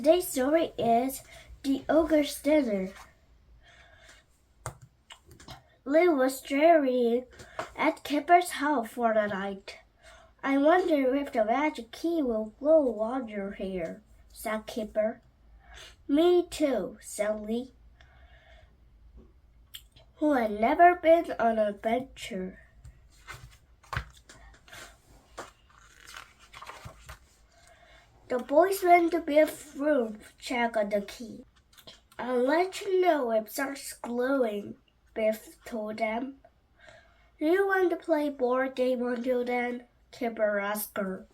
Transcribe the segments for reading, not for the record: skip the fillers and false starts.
Today's story is The Ogre's Dinner. Lee was staring at Kipper's house for the night. I wonder if the magic key will glow on your hair, said Kipper. Me too, said Lee, who had never been on an adventure. The boys went to Biff's room to check on the key. I'll let you know if it starts glowing, Biff told them. Do you want to play board game until then? Kipper asked her.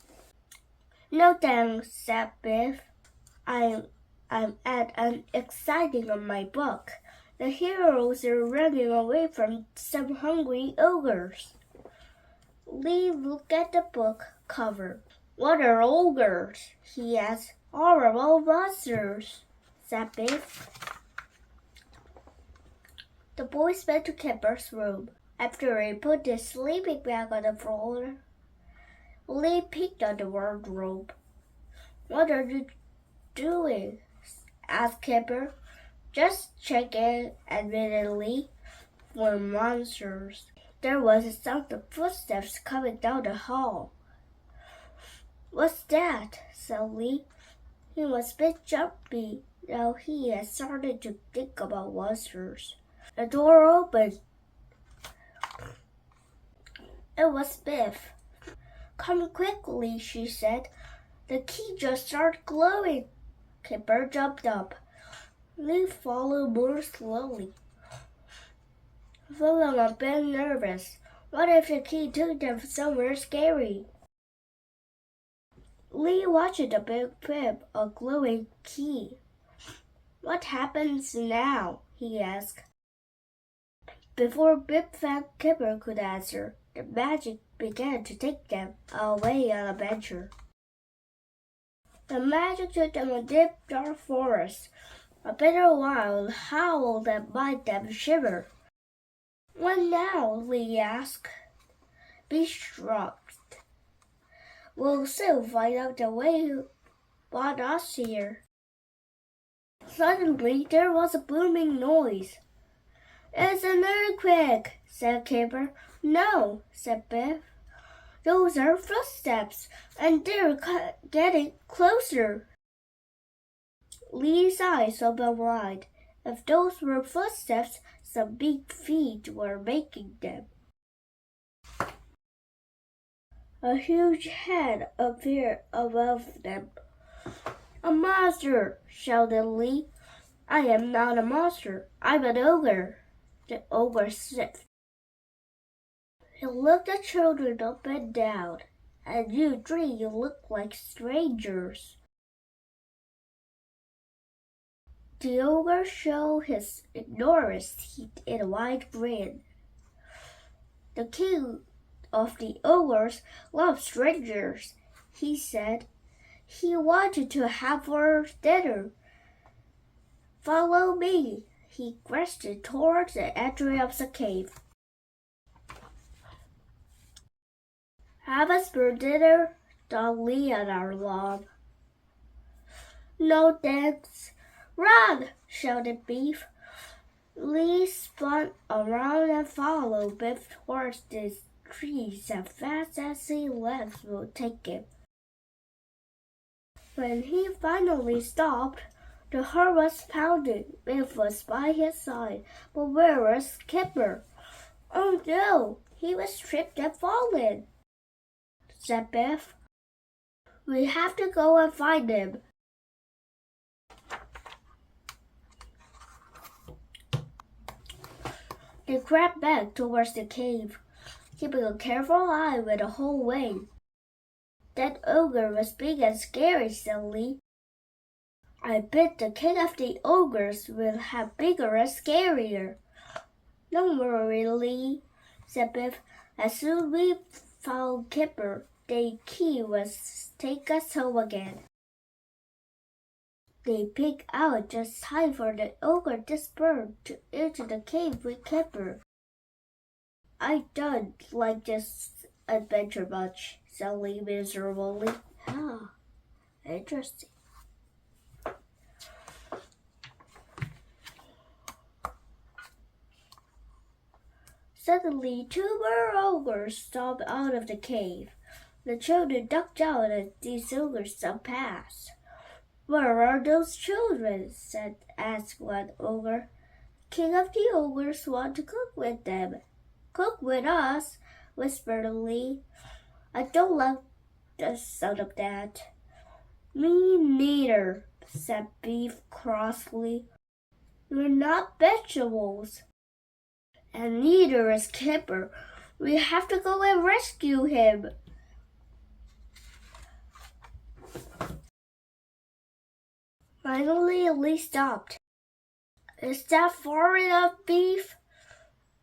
No thanks, said Biff. I'm at an exciting on my book. The heroes are running away from some hungry ogres. Lee looked at the book cover. What are ogres? He asked. Horrible monsters, said Biff. The boys went to Kipper's room. After he put his sleeping bag on the floor, Lee peeked on the wardrobe. What are you doing? Asked Kipper. Just checking, admitted Lee, for monsters. There was a sound of footsteps coming down the hall. What's that? Said Lee. He was a bit jumpy. Now he had started to think about monsters. The door opened. It was Biff. Come quickly, she said. The key just started glowing. Kipper jumped up. Lee followed more slowly. Feeling a bit nervous. What if the key took them somewhere scary? Lee watched the big Biff, a glowing key. What happens now? He asked. Before Biff and Kipper could answer, the magic began to take them away on an adventure. The magic took them a deep, dark forest. A bitter wild howl that made them shiver. What now? Lee asked. Be strong. We'll soon find out the way brought us here. Suddenly there was a booming noise. It's an earthquake, said Kipper. No, said Biff. Those are footsteps, and they're getting closer. Lee's eyes opened wide. If those were footsteps, some big feet were making them. A huge head appeared above them. A monster, shouted Lee. I am not a monster. I'm an ogre. The ogre sniffed. He looked the children up and down. And you three look like strangers. The ogre showed his enormous teeth in a wide grin. The king of the ogres loved strangers, he said. He wanted to have our dinner. Follow me. He gestured towards the entry of the cave. Have us for dinner? Thought Lee and our lawn. No thanks. Run! Shouted Biff. Lee spun around and followed Biff towards the trees as fast as his legs would take him. When he finally stopped, the heart was pounding. Biff was by his side, but where was Kipper? Oh no, he was tripped and fallen, said Biff. We have to go and find him. They crept back towards the cave, keeping a careful eye with the whole way. That ogre was big and scary, said Lee. I bet the king of the ogres will have bigger and scarier. Don't worry, Lee, said Biff. As soon as we found Kipper, the key was take us home again. They peeked out just time for the ogre disappeared into the cave with Kipper. I don't like this adventure much, said Lee miserably. Ah, interesting. Suddenly, 2 more ogres stomped out of the cave. The children ducked out as these ogres passed. "Where are those children?" asked one ogre. "King of the ogres want to cook with them." "Cook with us?" whispered Lee. "I don't like the sound of that." "Me neither," said Beef crossly. "We're not vegetables. And neither is Kipper. We have to go and rescue him." Finally, Lee stopped. "Is that far enough, Beef?"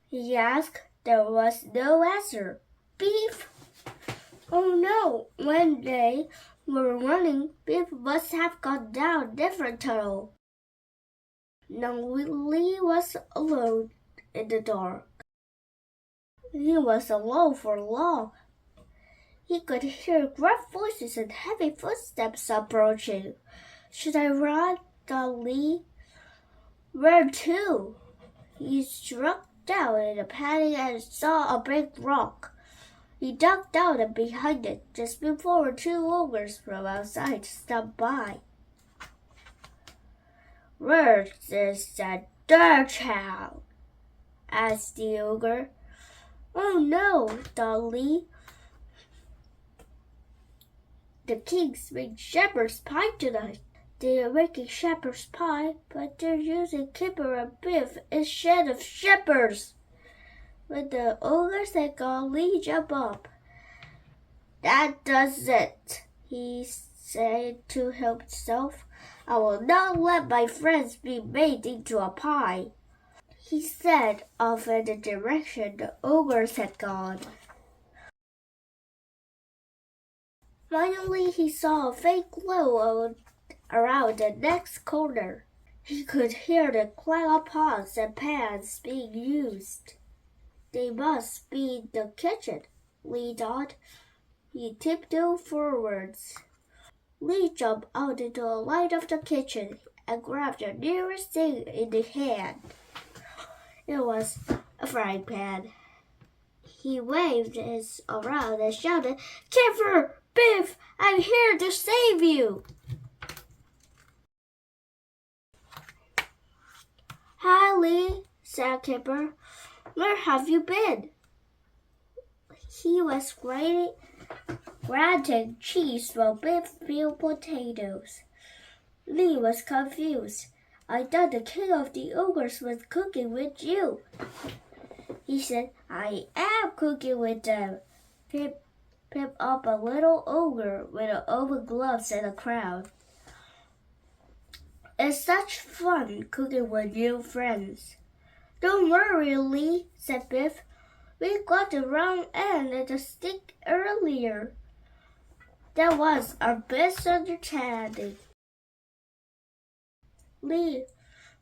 he asked. There was no answer. "Beef!" "Oh no, one day we were running, Beef must have gone down a different tunnel." Now Lee was alone in the dark. He was alone for long. He could hear gruff voices and heavy footsteps approaching. "Should I run?" thought Lee. "Where to?" He struck down in a panic and saw a big rock. He ducked down and behind it just before 2 ogres from outside stopped by. "Where is that dirt child?" asked the ogre. "Oh no," thought Lee. "The king's making shepherd's pie tonight." They are making shepherd's pie, but they're using Kipper and Biff instead of shepherds. When the ogres had gone, Lee jumped up. "That does it," he said to himself. "I will not let my friends be made into a pie." He set off in the direction the ogres had gone. Finally, he saw a faint glow around the next corner. He could hear the clang of pots and pans being used. They must be in the kitchen, Lee thought. He tiptoed forwards. Lee jumped out into the light of the kitchen and grabbed the nearest thing in the hand. It was a frying pan. He waved it around and shouted, "Kipper! Biff! I'm here to save you!" "Hi, Lee," said Kipper. "Where have you been?" He was grating cheese while Biff peeled potatoes. Lee was confused. "I thought the king of the ogres was cooking with you." He said, "I am cooking with them." Pip up a little ogre with open gloves and a crown. "It's such fun cooking with new friends." "Don't worry, Lee," said Biff. "We got the wrong end of the stick earlier." That was our misunderstanding. Lee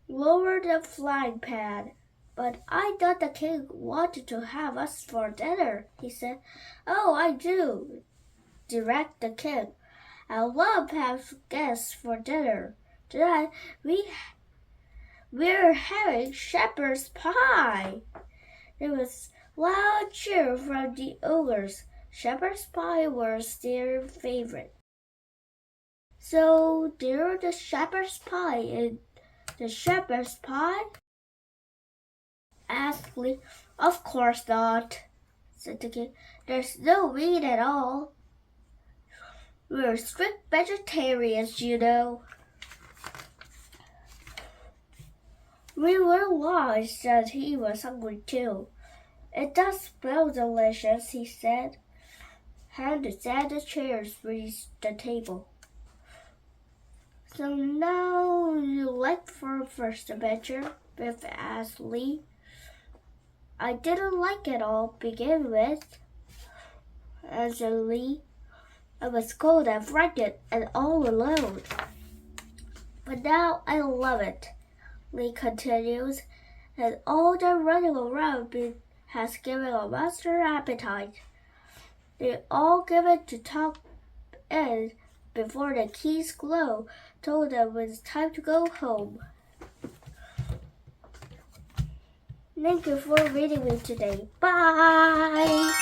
lowered the frying pan. "But I thought the king wanted to have us for dinner," he said. "Oh, I do," directed the king. "I love having guests for dinner. Tonight we're having shepherd's pie." There was loud cheer from the ogres. Shepherd's pie was their favorite. "So there's the shepherd's pie in the shepherd's pie?" asked Lee. "Of course not," said the king. "There's no meat at all. We're strict vegetarians, you know." We realized that he was hungry too. "It does smell delicious," he said. Hands and the chairs reached the table. "So now you like for first adventure?" Biff asked Lee. "I didn't like it all to begin with," answered Lee. "I was cold and frightened and all alone. But now I love it," Lee continues, "and all the running around has given a monster appetite." They all give it to talk in before the key's glow told them it was time to go home. Thank you for reading me today. Bye!